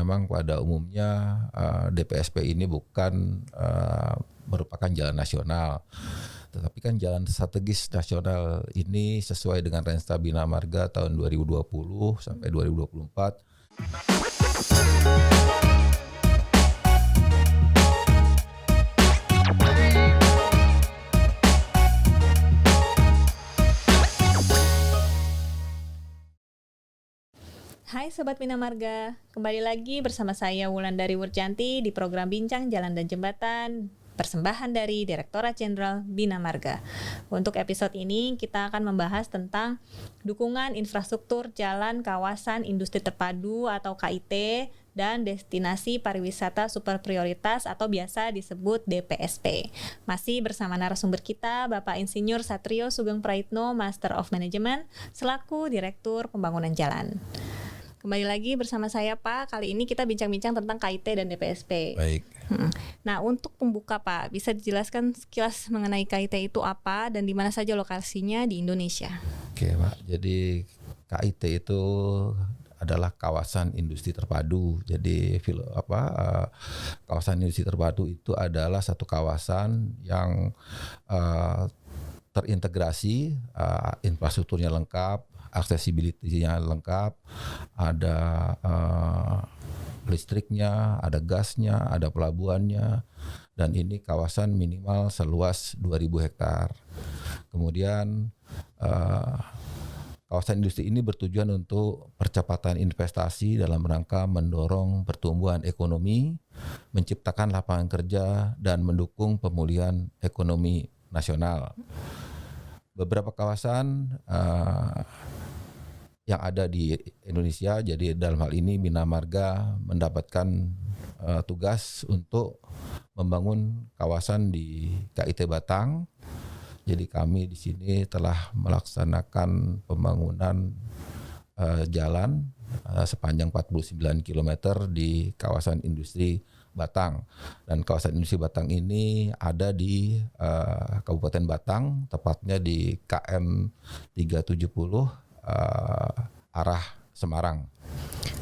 memang pada umumnya DPSP ini bukan merupakan jalan nasional. Tetapi kan jalan strategis nasional ini sesuai dengan Rensta Bina Marga tahun 2020 sampai 2024. Hai Sobat Bina Marga, kembali lagi bersama saya Wulandari Wurjanti di program Bincang Jalan dan Jembatan, persembahan dari Direktorat Jenderal Bina Marga. Untuk episode ini kita akan membahas tentang dukungan infrastruktur jalan kawasan industri terpadu atau KIT dan destinasi pariwisata super prioritas atau biasa disebut DPSP. Masih bersama narasumber kita Bapak Insinyur Satrio Sugeng Praitno, Master of Management, selaku Direktur Pembangunan Jalan. Kembali lagi bersama saya Pak, kali ini kita bincang-bincang tentang KIT dan DPSP. Baik. Nah untuk pembuka Pak, bisa dijelaskan sekilas mengenai KIT itu apa dan di mana saja lokasinya di Indonesia? Oke Pak, jadi KIT itu adalah kawasan industri terpadu. Jadi kawasan industri terpadu itu adalah satu kawasan yang terintegrasi, infrastrukturnya lengkap, aksesibilitasnya lengkap, ada listriknya, ada gasnya, ada pelabuhannya, dan ini kawasan minimal seluas 2.000 hektar. Kemudian kawasan industri ini bertujuan untuk percepatan investasi dalam rangka mendorong pertumbuhan ekonomi, menciptakan lapangan kerja, dan mendukung pemulihan ekonomi nasional. Beberapa kawasan yang ada di Indonesia, jadi dalam hal ini Bina Marga mendapatkan tugas untuk membangun kawasan di KIT Batang. Jadi kami di sini telah melaksanakan pembangunan jalan sepanjang 49 km di kawasan industri Batang. Dan kawasan industri Batang ini ada di Kabupaten Batang, tepatnya di KM 370 arah Semarang.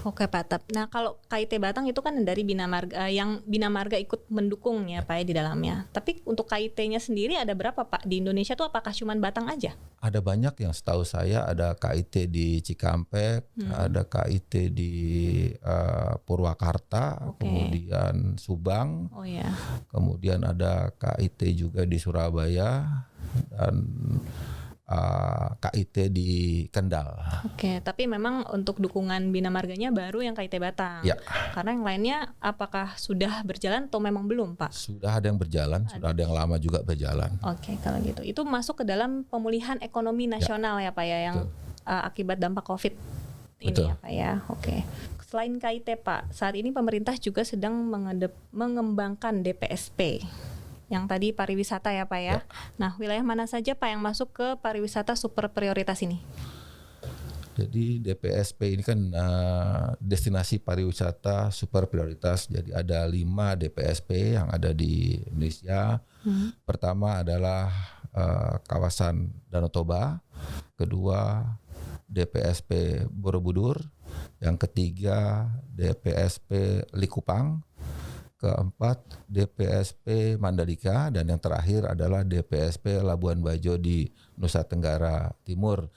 Oke Pak, nah kalau KIT Batang itu kan dari Bina Marga, yang Bina Marga ikut mendukung ya Pak ya di dalamnya. Tapi untuk KIT-nya sendiri ada berapa Pak? Di Indonesia tuh apakah cuma Batang aja? Ada banyak, yang setahu saya ada KIT di Cikampek, ada KIT di Purwakarta, kemudian Subang, kemudian ada KIT juga di Surabaya, dan KIT di Kendal. Oke, tapi memang untuk dukungan Bina Marganya baru yang KIT Batang. Ya. Karena yang lainnya apakah sudah berjalan atau memang belum Pak? Sudah ada yang berjalan, sudah ada yang lama juga berjalan. Oke, kalau gitu. Itu masuk ke dalam pemulihan ekonomi nasional ya Pak ya, yang akibat dampak COVID ini. Betul. Ya Pak ya. Oke. Selain KIT Pak, saat ini pemerintah juga sedang mengembangkan DPSP. Yang tadi pariwisata ya Pak ya. Nah, wilayah mana saja Pak yang masuk ke pariwisata super prioritas ini? Jadi DPSP ini kan destinasi pariwisata super prioritas. Jadi ada 5 DPSP yang ada di Indonesia. Pertama adalah kawasan Danau Toba, kedua DPSP Borobudur, yang ketiga DPSP Likupang, keempat DPSP Mandalika, dan yang terakhir adalah DPSP Labuan Bajo di Nusa Tenggara Timur.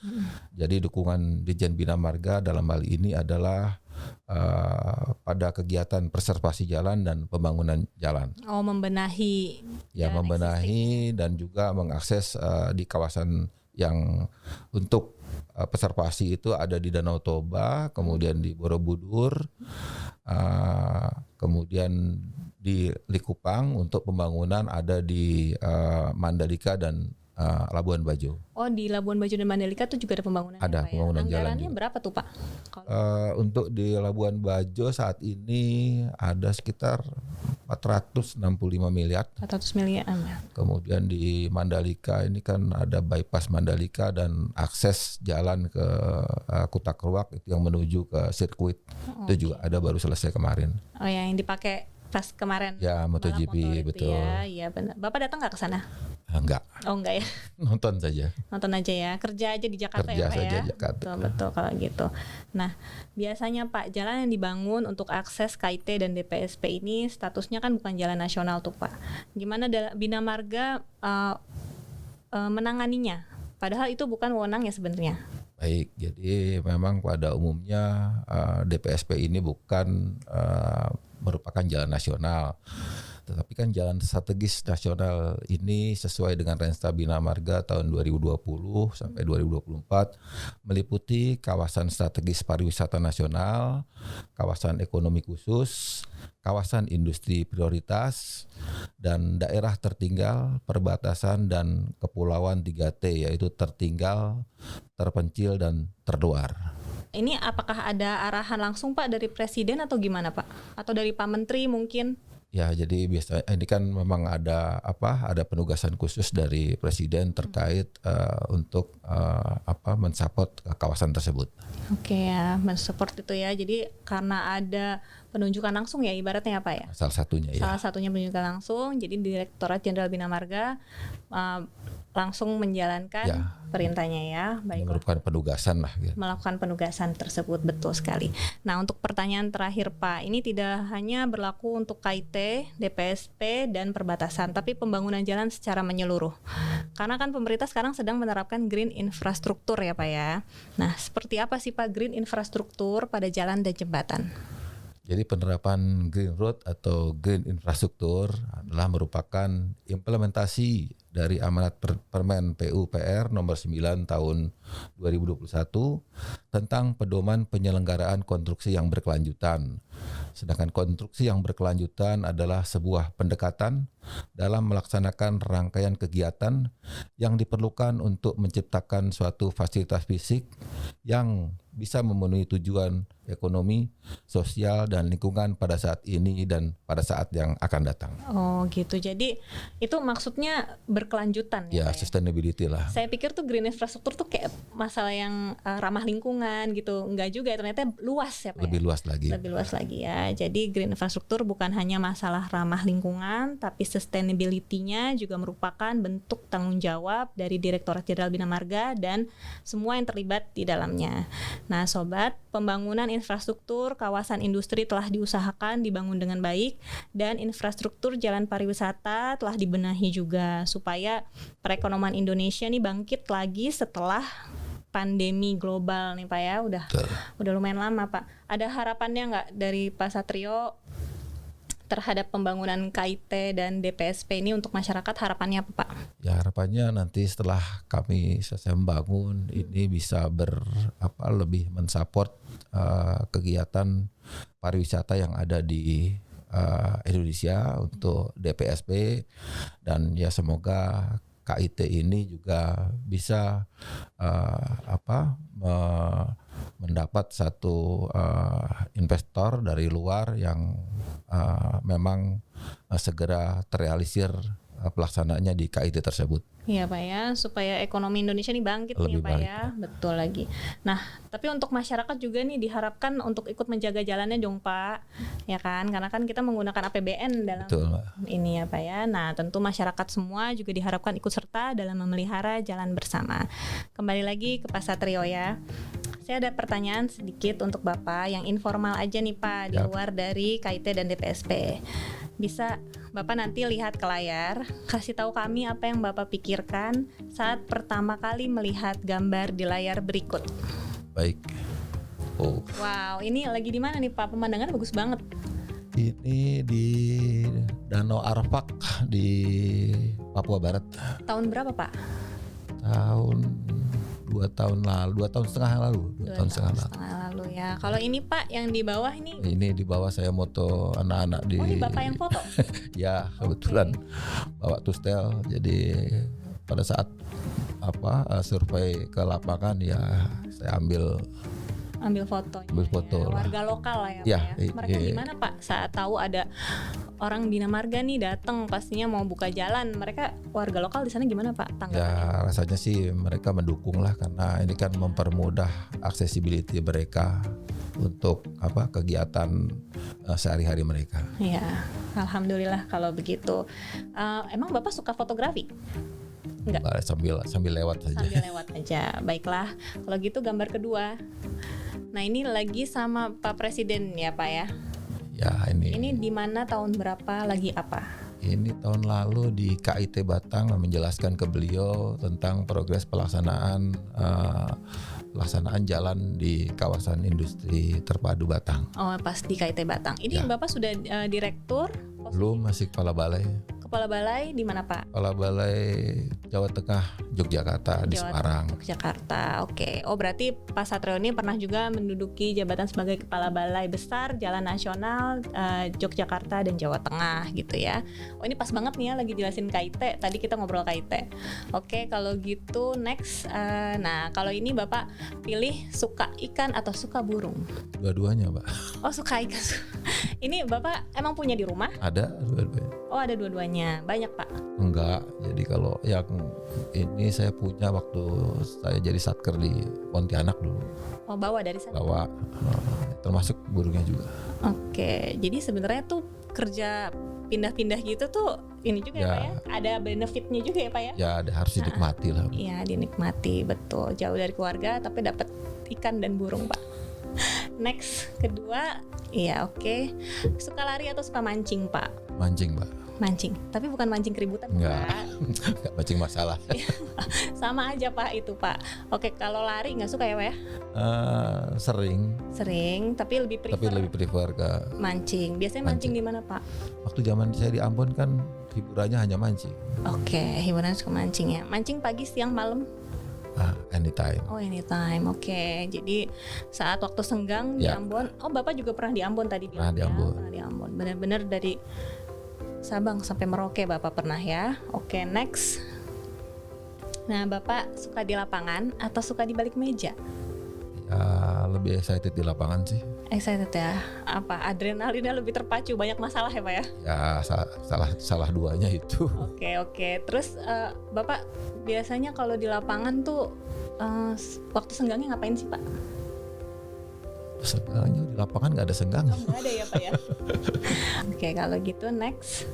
Jadi dukungan Ditjen Bina Marga dalam hal ini adalah pada kegiatan preservasi jalan dan pembangunan jalan. Oh, membenahi. Ya, membenahi dan juga mengakses di kawasan yang untuk preservasi itu ada di Danau Toba, kemudian di Borobudur, kemudian di Likupang. Untuk pembangunan ada di Mandalika dan Labuan Bajo. Oh, di Labuan Bajo dan Mandalika tuh juga ada pembangunan. Ada ya, pembangunan jalan. Anggarannya berapa tuh Pak? Untuk di Labuan Bajo saat ini ada sekitar 465 miliar. 400 miliar. Kemudian di Mandalika ini kan ada bypass Mandalika dan akses jalan ke Kutakruak itu yang menuju ke sirkuit. Itu juga ada, baru selesai kemarin. Oh ya, yang dipakai pas kemarin. Ya, MotoGP, betul. Ya, iya benar. Bapak datang nggak ke sana? Enggak, Oh enggak ya, nonton saja. nonton aja ya, kerja aja di Jakarta Kerja ya Pak saja ya. Jakarta. Betul kalau gitu. Nah biasanya Pak, jalan yang dibangun untuk akses KIT dan DPSP ini statusnya kan bukan jalan nasional tuh Pak. Gimana Bina Marga menanganinya? Padahal itu bukan wewenang ya sebenarnya. Baik, jadi memang pada umumnya DPSP ini bukan merupakan jalan nasional. Tetapi kan jalan strategis nasional ini sesuai dengan Rensta Bina Marga tahun 2020 sampai 2024 meliputi kawasan strategis pariwisata nasional, kawasan ekonomi khusus, kawasan industri prioritas, dan daerah tertinggal, perbatasan dan kepulauan 3T yaitu tertinggal, terpencil dan terluar. Ini apakah ada arahan langsung Pak dari Presiden atau gimana Pak? Atau dari Pak Menteri mungkin? Ya, jadi biasanya ini kan memang ada penugasan khusus dari Presiden terkait untuk mensupport kawasan tersebut. Oke ya, mensupport itu ya. Jadi karena ada penunjukan langsung ya ibaratnya apa ya? Salah satunya ya. Salah satunya penunjukan langsung. Jadi Direktorat Jenderal Bina Marga langsung menjalankan perintahnya ya. Baiklah. Melakukan penugasan lah. Gitu. Melakukan penugasan tersebut, betul sekali. Nah untuk pertanyaan terakhir Pak, ini tidak hanya berlaku untuk KIT, DPSP dan perbatasan, tapi pembangunan jalan secara menyeluruh. Karena kan pemerintah sekarang sedang menerapkan green infrastruktur ya Pak ya. Nah seperti apa sih Pak green infrastruktur pada jalan dan jembatan? Jadi penerapan green road atau green infrastruktur adalah merupakan implementasi dari amanat Permen PUPR nomor 9 tahun 2021 tentang pedoman penyelenggaraan konstruksi yang berkelanjutan. Sedangkan konstruksi yang berkelanjutan adalah sebuah pendekatan dalam melaksanakan rangkaian kegiatan yang diperlukan untuk menciptakan suatu fasilitas fisik yang bisa memenuhi tujuan ekonomi, sosial, dan lingkungan pada saat ini dan pada saat yang akan datang. Oh gitu, jadi itu maksudnya berkelanjutan ya? Ya, sustainability lah. Saya pikir tuh green infrastruktur tuh kayak masalah yang ramah lingkungan gitu, enggak juga, ternyata luas ya Pak. Lebih luas lagi. Lebih luas lagi ya, jadi green infrastruktur bukan hanya masalah ramah lingkungan, tapi sustainability-nya juga merupakan bentuk tanggung jawab dari Direktorat Jenderal Bina Marga dan semua yang terlibat di dalamnya. Nah sobat, pembangunan infrastruktur kawasan industri telah diusahakan dibangun dengan baik dan infrastruktur jalan pariwisata telah dibenahi juga supaya perekonomian Indonesia nih bangkit lagi setelah pandemi global nih Pak ya. Udah lumayan lama Pak. Ada harapannya nggak dari Pak Satrio terhadap pembangunan KIT dan DPSP ini untuk masyarakat, harapannya apa Pak? Ya harapannya nanti setelah kami selesai membangun ini bisa lebih mensupport kegiatan pariwisata yang ada di Indonesia untuk DPSP, dan ya semoga KIT ini juga bisa mendapat satu investor dari luar yang memang segera terrealisir pelaksanaannya di KIT tersebut. Iya Pak ya, supaya ekonomi Indonesia nih bangkit nih Pak ya, betul lagi. Nah, tapi untuk masyarakat juga nih diharapkan untuk ikut menjaga jalannya dong Pak, ya kan? Karena kan kita menggunakan APBN dalam ini ya Pak ya. Nah, tentu masyarakat semua juga diharapkan ikut serta dalam memelihara jalan bersama. Kembali lagi ke Pak Satrio ya. Saya ada pertanyaan sedikit untuk Bapak yang informal aja nih Pak, di luar dari KIT dan DPSP. Bisa Bapak nanti lihat ke layar, kasih tahu kami apa yang Bapak pikirkan saat pertama kali melihat gambar di layar berikut. Baik. Oh. Wow, ini lagi di mana nih Pak? Pemandangan bagus banget. Ini di Danau Arfak di Papua Barat. Tahun berapa Pak? Tahun 2 tahun lalu, 2 tahun setengah lalu. 2 tahun setengah lalu ya. Kalau ini Pak yang di bawah ini? Ini di bawah saya moto anak-anak di. Oh ini Bapak yang foto? Ya kebetulan bawa tustel. Jadi pada saat survei ke lapangan ya saya ambil foto. Ya. Warga lokal lah ya Pak ya. Mereka gimana Pak saat tahu ada orang Bina Marga nih datang pastinya mau buka jalan, mereka warga lokal di sana gimana Pak tanggapannya? Ya rasanya sih mereka mendukung lah, karena ini kan mempermudah accessibility mereka untuk kegiatan sehari-hari mereka. Ya, alhamdulillah kalau begitu. Emang Bapak suka fotografi? Enggak. Sambil lewat saja. Sambil lewat aja. Baiklah. Kalau gitu gambar kedua. Nah, ini lagi sama Pak Presiden ya, Pak ya. Ya, Ini di mana, tahun berapa, lagi apa? Ini tahun lalu di KIT Batang menjelaskan ke beliau tentang progres pelaksanaan jalan di kawasan industri terpadu Batang. Oh, pas di KIT Batang. Ini Ya. Bapak sudah direktur? Belum, masih kepala balai. Kepala balai di mana, Pak? Kepala Balai Jawa Tengah, Yogyakarta, di Semarang. Jakarta. Oke. Oh, berarti Pak Satrio ini pernah juga menduduki jabatan sebagai Kepala Balai Besar Jalan Nasional Yogyakarta dan Jawa Tengah gitu ya. Oh, ini pas banget nih ya lagi jelasin KIT. Tadi kita ngobrol KIT. Oke, kalau gitu next. Nah, kalau ini Bapak pilih suka ikan atau suka burung? Dua-duanya, Pak. Oh, suka ikan. Ini Bapak emang punya di rumah? Ada dua-duanya. Oh, ada dua-duanya. Banyak, Pak? Enggak. Jadi kalau yang ini saya punya waktu saya jadi satker di Pontianak dulu. Oh, bawa dari sana? Bawa, termasuk burungnya juga. Oke, jadi sebenarnya tuh kerja pindah-pindah gitu tuh ini juga ya, Pak ya? Ada benefitnya juga ya, Pak ya? Ya, harus dinikmati lah. Iya, dinikmati, betul. Jauh dari keluarga tapi dapat ikan dan burung, Pak. Next, kedua, iya oke. Suka lari atau suka mancing, Pak? Mancing, Pak. Mancing, tapi bukan mancing keributan, Enggak. Pak. Enggak mancing masalah. Sama aja, Pak, itu, Pak. Oke, kalau lari nggak suka ya, Pak ya? Sering, tapi lebih prefer ke mancing. Biasanya mancing di mana, Pak? Waktu zaman saya di Ambon kan hiburannya hanya mancing. Oke, hiburan suka mancing ya. Mancing pagi, siang, malam? Anytime. Oh, anytime. Oke. Jadi saat waktu senggang di Ya. Ambon. Oh, Bapak juga pernah di Ambon tadi Pernah bilang di ya? Ambon. Pernah di Ambon. Benar-benar dari Sabang sampai Merauke Bapak pernah ya. Oke, next. Nah, Bapak suka di lapangan atau suka di balik meja? Ya, lebih excited di lapangan sih. Excited ya. Apa adrenalinnya lebih terpacu, banyak masalah ya, Pak ya? Ya, salah duanya itu. Oke. Terus Bapak biasanya kalau di lapangan tuh waktu senggangnya ngapain sih, Pak? Senggangnya di lapangan nggak ada senggangnya. Nggak ada ya, Pak ya? Oke, kalau gitu next.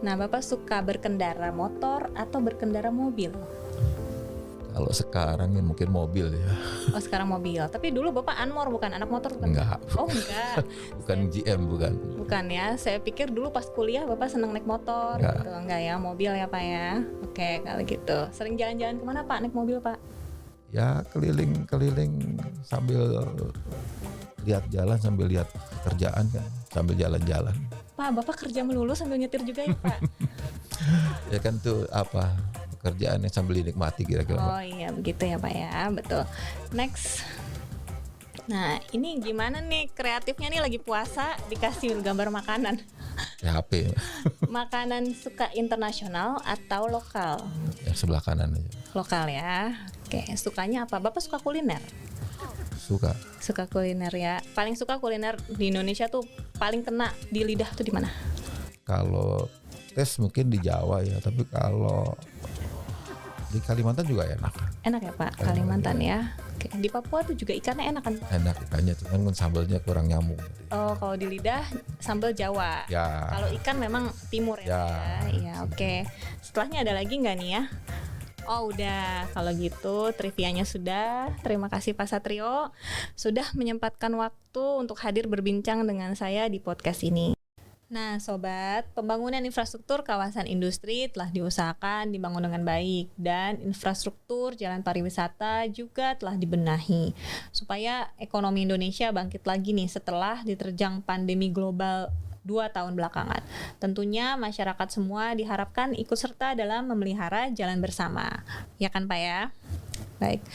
Nah, Bapak suka berkendara motor atau berkendara mobil? Kalau sekarang ya mungkin mobil ya. Oh, sekarang mobil. Tapi dulu Bapak Anmor bukan anak motor bukan? Enggak. Oh, enggak. Bukan GM, bukan. Bukan ya. Saya pikir dulu pas kuliah Bapak seneng naik motor Enggak. gitu. Enggak ya, mobil ya, Pak ya. Oke, kalau gitu. Sering jalan-jalan kemana, Pak, naik mobil, Pak? Ya, keliling-keliling sambil lihat jalan, sambil lihat kerjaan kan, sambil jalan-jalan. Pak, Bapak kerja melulu sambil nyetir juga ya, Pak? Ya kan tuh apa, pekerjaan yang sambil dinikmati kira-kira. Oh iya, begitu ya, Pak ya. Betul. Next. Nah, ini gimana nih kreatifnya nih, lagi puasa dikasih gambar makanan. Ya, HP Makanan suka internasional atau lokal? yang sebelah kanan aja. Lokal ya. Oke, sukanya apa? Bapak suka kuliner? Suka. Suka kuliner ya. Paling suka kuliner di Indonesia tuh paling kena di lidah tuh di mana? Kalau tes mungkin di Jawa ya, tapi kalau di Kalimantan juga enak. Enak ya, Pak? Kalimantan ya. Oke, di Papua tuh juga ikannya enak kan? Enak ikannya, cuman sambalnya kurang nyambung. Oh, kalau di lidah sambal Jawa. Ya. Kalau ikan memang timur ya, Ya. Pak ya. Iya, oke. Setelahnya ada lagi nggak nih ya? Oh, udah. Kalau gitu trivianya sudah. Terima kasih Pak Satrio sudah menyempatkan waktu untuk hadir berbincang dengan saya di podcast ini. Nah, sobat, pembangunan infrastruktur kawasan industri telah diusahakan dibangun dengan baik dan infrastruktur jalan pariwisata juga telah dibenahi supaya ekonomi Indonesia bangkit lagi nih setelah diterjang pandemi global 2 tahun belakangan. Tentunya masyarakat semua diharapkan ikut serta dalam memelihara jalan bersama. Ya kan, Pak ya? Baik.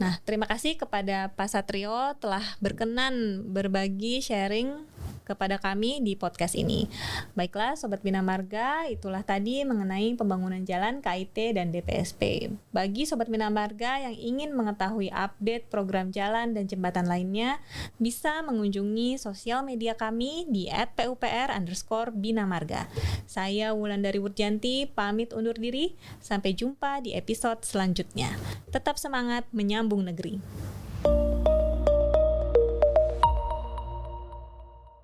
Nah, terima kasih kepada Pak Satrio telah berkenan berbagi sharing kepada kami di podcast ini. Baiklah Sobat Bina Marga, itulah tadi mengenai pembangunan jalan KIT dan DPSP. Bagi Sobat Bina Marga yang ingin mengetahui update program jalan dan jembatan lainnya, bisa mengunjungi sosial media kami di @pupr_Bina Marga. Saya Wulandari Wurjanti, pamit undur diri. Sampai jumpa di episode selanjutnya. Tetap semangat menyambung negeri.